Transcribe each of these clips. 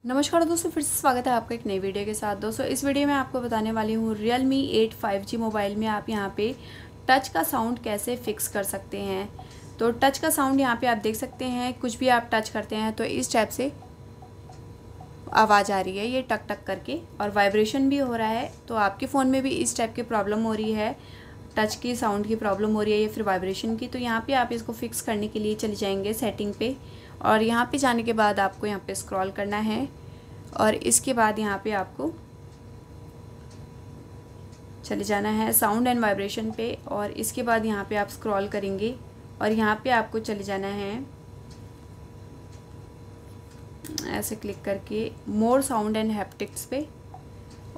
नमस्कार दोस्तों, फिर से स्वागत है आपका एक नई वीडियो के साथ। दोस्तों इस वीडियो में आपको बताने वाली हूँ Realme 8 5G मोबाइल में आप यहाँ पे टच का साउंड कैसे फिक्स कर सकते हैं। तो टच का साउंड यहाँ पे आप देख सकते हैं, कुछ भी आप टच करते हैं तो इस टाइप से आवाज़ आ रही है, ये टक टक करके, और वाइब्रेशन भी हो रहा है। तो आपके फ़ोन में भी इस टाइप की प्रॉब्लम हो रही है, टच की साउंड की प्रॉब्लम हो रही है या फिर वाइब्रेशन की, तो यहाँ पे आप इसको फिक्स करने के लिए चले जाएंगे सेटिंग पे, और यहाँ पे जाने के बाद आपको यहाँ पे स्क्रॉल करना है, और इसके बाद यहाँ पे आपको चले जाना है साउंड एंड वाइब्रेशन पे, और इसके बाद यहाँ पे आप स्क्रॉल करेंगे और यहाँ पे आपको चले जाना है ऐसे क्लिक करके मोर साउंड एंड हैप्टिक्स पे,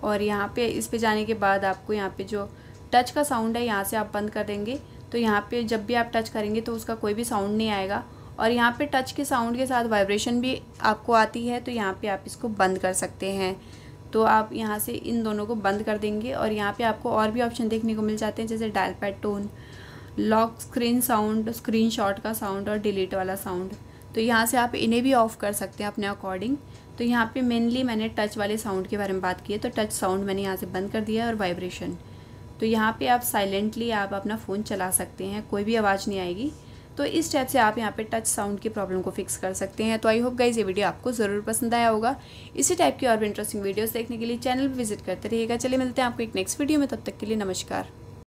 और यहाँ पे इस पे जाने के बाद आपको यहाँ पे जो टच का साउंड है यहाँ से आप बंद कर देंगे। तो यहाँ पे जब भी आप टच करेंगे तो उसका कोई भी साउंड नहीं आएगा, और यहाँ पे टच के साउंड के साथ वाइब्रेशन भी आपको आती है, तो यहाँ पे आप इसको बंद कर सकते हैं। तो आप यहाँ से इन दोनों को बंद कर देंगे, और यहाँ पे आपको और भी ऑप्शन देखने को मिल जाते हैं, जैसे dial pad tone, lock screen sound, screenshot का साउंड और डिलीट वाला साउंड। तो यहाँ से आप इन्हें भी ऑफ़ कर सकते हैं अपने अकॉर्डिंग। तो यहाँ पे मेनली मैंने टच वाले साउंड के बारे में बात की है, तो टच साउंड मैंने यहाँ से बंद कर दिया है, और वाइब्रेशन। तो यहाँ पे आप साइलेंटली आप अपना फ़ोन चला सकते हैं, कोई भी आवाज़ नहीं आएगी। तो इस टाइप से आप यहाँ पे टच साउंड की प्रॉब्लम को फिक्स कर सकते हैं। तो आई होप गाइस ये वीडियो आपको ज़रूर पसंद आया होगा। इसी टाइप की और भी इंटरेस्टिंग वीडियोस देखने के लिए चैनल पर विजिट करते रहिएगा। चलिए मिलते हैं आपको एक नेक्स्ट वीडियो में, तब तक के लिए नमस्कार।